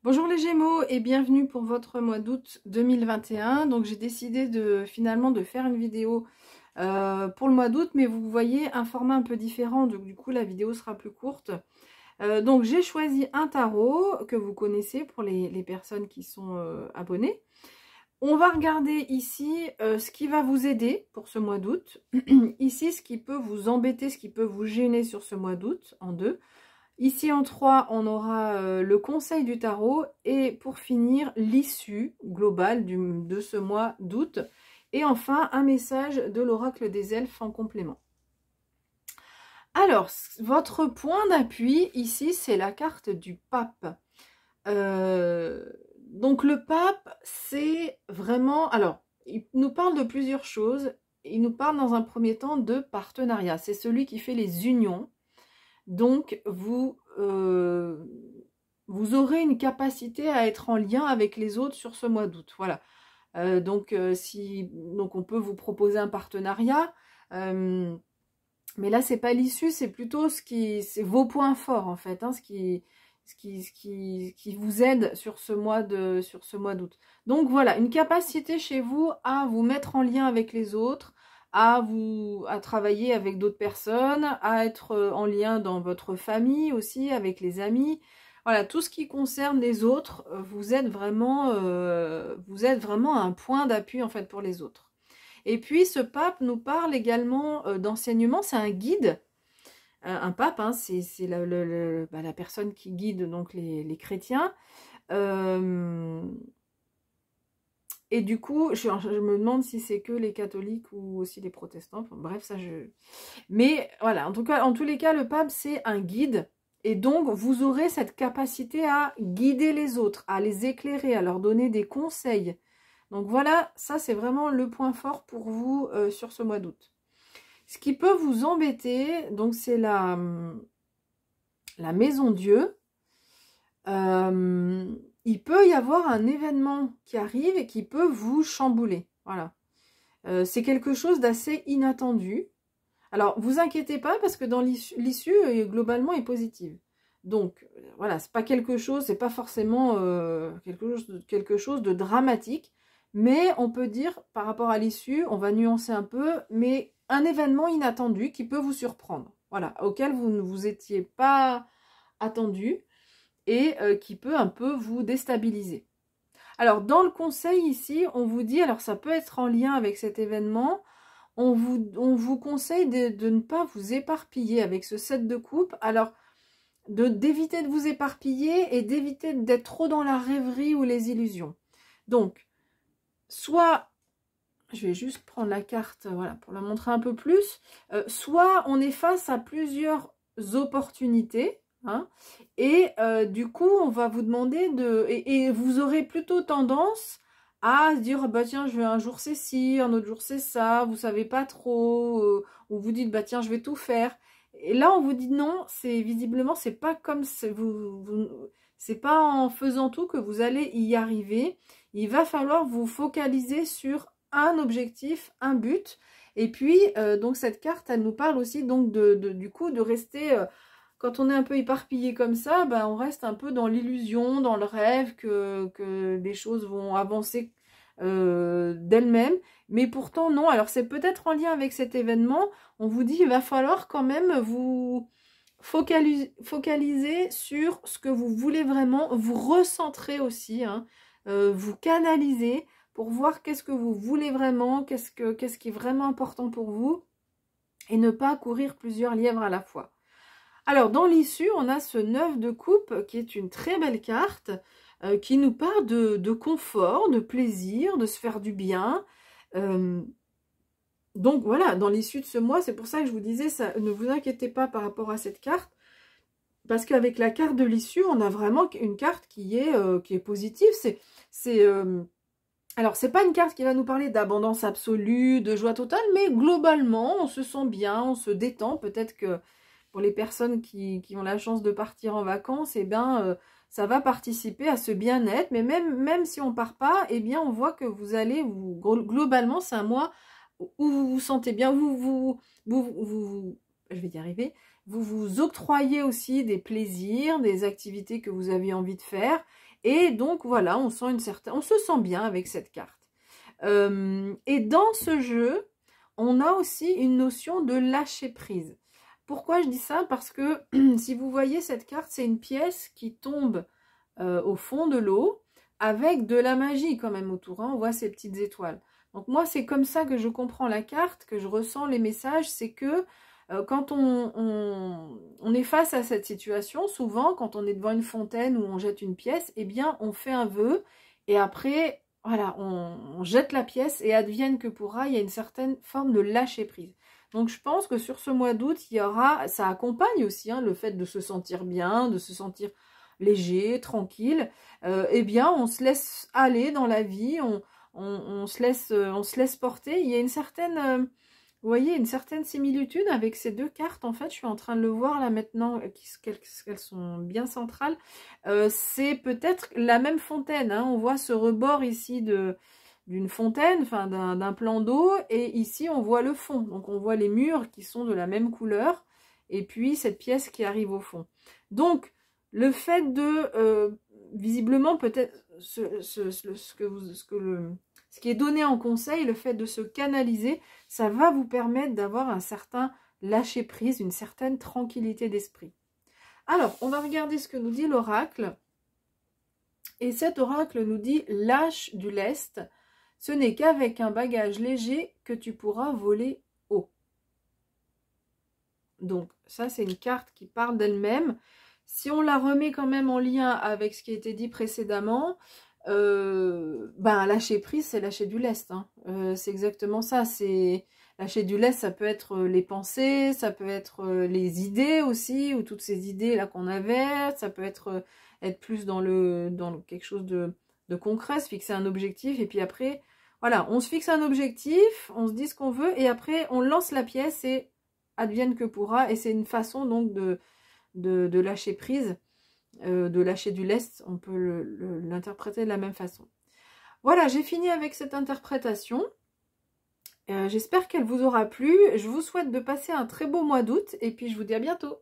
Bonjour les Gémeaux et bienvenue pour votre mois d'août 2021. Donc j'ai décidé finalement de faire une vidéo pour le mois d'août, mais vous voyez un format un peu différent, donc du coup la vidéo sera plus courte. Donc j'ai choisi un tarot que vous connaissez pour les personnes qui sont abonnées. On va regarder ici ce qui va vous aider pour ce mois d'août. Ici ce qui peut vous embêter, ce qui peut vous gêner sur ce mois d'août en deux. Ici en 3, on aura le conseil du tarot et pour finir, l'issue globale de ce mois d'août. Et enfin, un message de l'oracle des elfes en complément. Alors, votre point d'appui ici, c'est la carte du pape. Donc le pape, c'est vraiment... Alors, il nous parle de plusieurs choses. Il nous parle dans un premier temps de partenariat. C'est celui qui fait les unions. Donc, vous aurez une capacité à être en lien avec les autres sur ce mois d'août. Voilà. Donc, on peut vous proposer un partenariat. Mais là, c'est pas l'issue, c'est plutôt c'est vos points forts, en fait. Hein, ce qui vous aide sur ce mois d'août. Donc, voilà, une capacité chez vous à vous mettre en lien avec les autres, à travailler avec d'autres personnes, à être en lien dans votre famille aussi, avec les amis. Voilà, tout ce qui concerne les autres, vous êtes vraiment un point d'appui en fait pour les autres. Et puis ce pape nous parle également d'enseignement, c'est un guide. Un pape, hein, c'est la personne qui guide donc les chrétiens. Et du coup, je me demande si c'est que les catholiques ou aussi les protestants. Enfin, bref, ça je... Mais voilà, en tout cas, en tous les cas, le pape, c'est un guide. Et donc, vous aurez cette capacité à guider les autres, à les éclairer, à leur donner des conseils. Donc voilà, ça c'est vraiment le point fort pour vous sur ce mois d'août. Ce qui peut vous embêter, donc c'est la maison Dieu. Il peut y avoir un événement qui arrive et qui peut vous chambouler. Voilà. C'est quelque chose d'assez inattendu. Alors, vous inquiétez pas parce que dans l'issue, globalement, est positive. Donc, voilà, c'est pas quelque chose, c'est pas forcément quelque chose de dramatique. Mais on peut dire, par rapport à l'issue, on va nuancer un peu, mais un événement inattendu qui peut vous surprendre. Voilà, auquel vous ne vous étiez pas attendu et qui peut un peu vous déstabiliser. Alors, dans le conseil ici, on vous dit, alors ça peut être en lien avec cet événement, on vous conseille de ne pas vous éparpiller avec ce 7 de coupe. Alors, d'éviter de vous éparpiller et d'éviter d'être trop dans la rêverie ou les illusions. Donc, soit, je vais juste prendre la carte, voilà, pour la montrer un peu plus, soit on est face à plusieurs opportunités, hein, et du coup, on va vous demander et vous aurez plutôt tendance à se dire, bah tiens, je vais un jour c'est ci, un autre jour c'est ça, vous savez pas trop, ou vous dites, bah tiens, je vais tout faire. Et là, on vous dit non, visiblement, c'est pas comme c'est pas en faisant tout que vous allez y arriver. Il va falloir vous focaliser sur un objectif, un but. Et puis, donc cette carte, elle nous parle aussi donc du coup de rester... quand on est un peu éparpillé comme ça, ben, on reste un peu dans l'illusion, dans le rêve que les choses vont avancer d'elles-mêmes. Mais pourtant, non. Alors, c'est peut-être en lien avec cet événement. On vous dit qu'il va falloir quand même vous focaliser sur ce que vous voulez vraiment, vous recentrer aussi, hein, vous canaliser pour voir qu'est-ce que vous voulez vraiment, qu'est-ce qui est vraiment important pour vous et ne pas courir plusieurs lièvres à la fois. Alors, dans l'issue, on a ce 9 de coupe qui est une très belle carte qui nous parle de confort, de plaisir, de se faire du bien. Donc, voilà, dans l'issue de ce mois, c'est pour ça que je vous disais, ça, ne vous inquiétez pas par rapport à cette carte. Parce qu'avec la carte de l'issue, on a vraiment une carte qui est positive. Alors, c'est pas une carte qui va nous parler d'abondance absolue, de joie totale, mais globalement, on se sent bien, on se détend. Peut-être que pour les personnes qui ont la chance de partir en vacances, eh bien, ça va participer à ce bien-être. Mais même si on part pas, eh bien, on voit que vous allez, globalement, c'est un mois où vous vous sentez bien, je vais y arriver, vous vous octroyez aussi des plaisirs, des activités que vous aviez envie de faire. Et donc voilà, on se sent bien avec cette carte. Et dans ce jeu, on a aussi une notion de lâcher prise. Pourquoi je dis ça? Parce que si vous voyez cette carte, c'est une pièce qui tombe au fond de l'eau avec de la magie quand même autour. Hein, on voit ces petites étoiles. Donc moi, c'est comme ça que je comprends la carte, que je ressens les messages. C'est que quand on est face à cette situation, souvent, quand on est devant une fontaine ou on jette une pièce, eh bien, on fait un vœu et après, voilà, on jette la pièce et advienne que pourra, il y a une certaine forme de lâcher prise. Donc, je pense que sur ce mois d'août, il y aura, ça accompagne aussi hein, le fait de se sentir bien, de se sentir léger, tranquille. Eh bien, on se laisse aller dans la vie, on se laisse porter. Il y a une certaine... vous voyez, une certaine similitude avec ces deux cartes. En fait, je suis en train de le voir là maintenant, qu'elles sont bien centrales. C'est peut-être la même fontaine. Hein. On voit ce rebord ici d'une fontaine, enfin d'un plan d'eau. Et ici, on voit le fond. Donc, on voit les murs qui sont de la même couleur. Et puis, cette pièce qui arrive au fond. Donc, le fait de, visiblement, peut-être, ce qui est donné en conseil, le fait de se canaliser, ça va vous permettre d'avoir un certain lâcher-prise, une certaine tranquillité d'esprit. Alors, on va regarder ce que nous dit l'oracle. Et cet oracle nous dit « Lâche du lest, ce n'est qu'avec un bagage léger que tu pourras voler haut. » Donc, ça, c'est une carte qui parle d'elle-même. Si on la remet quand même en lien avec ce qui a été dit précédemment, lâcher prise, c'est lâcher du lest. Hein. C'est exactement ça. C'est lâcher du lest, ça peut être les pensées, ça peut être les idées aussi, ou toutes ces idées là qu'on avait. Ça peut être plus dans quelque chose de concret, se fixer un objectif. Et puis après, voilà, on se fixe un objectif, on se dit ce qu'on veut, et après on lance la pièce et advienne que pourra. Et c'est une façon donc de lâcher prise. De lâcher du lest, on peut l'interpréter de la même façon. Voilà, j'ai fini avec cette interprétation. J'espère qu'elle vous aura plu. Je vous souhaite de passer un très beau mois d'août et puis je vous dis à bientôt.